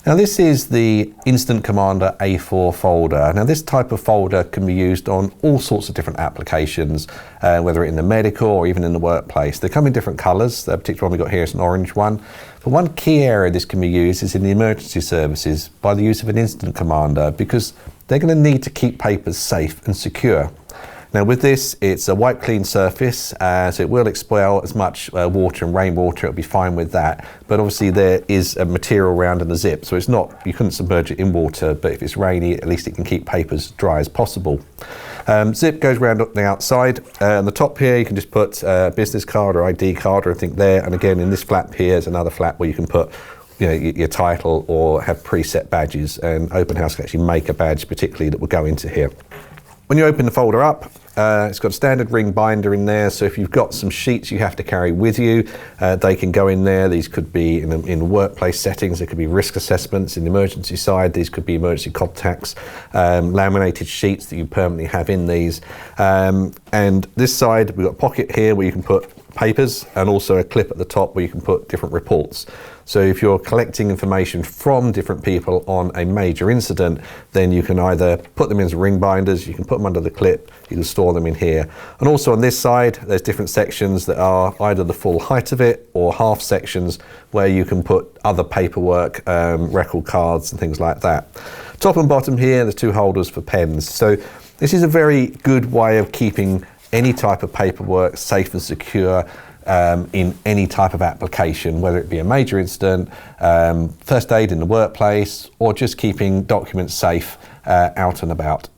Now this is the Incident Commander A4 folder. Now this type of folder can be used on all sorts of different applications, whether in the medical or even in the workplace. They come in different colours. The particular one we've got here is an orange one. But one key area this can be used is in the emergency services by the use of an Incident Commander, because they're going to need to keep papers safe and secure. Now with this, it's a wipe clean surface, so it will expel as much water and rainwater, it'll be fine with that. But obviously there is a material around in the zip, so it's not, you couldn't submerge it in water, but if it's rainy, at least it can keep papers dry as possible. Zip goes around the outside. On the top here, you can just put a business card or ID card or anything there. And again, in this flap here is another flap where you can put your title or have preset badges, and Open House can actually make a badge particularly that will go into here. When you open the folder up, it's got a standard ring binder in there, so if you've got some sheets you have to carry with you, they can go in there. These could be in workplace settings, there could be risk assessments. In the emergency side, these could be emergency contacts, laminated sheets that you permanently have in these. And this side, we've got a pocket here where you can put papers, and also a clip at the top where you can put different reports. So if you're collecting information from different people on a major incident, then you can either put them into ring binders, you can put them under the clip, you can store them in here. And also on this side, there's different sections that are either the full height of it or half sections where you can put other paperwork, record cards and things like that. Top and bottom here, there's two holders for pens. So this is a very good way of keeping any type of paperwork safe and secure in any type of application, whether it be a major incident, first aid in the workplace, or just keeping documents safe out and about.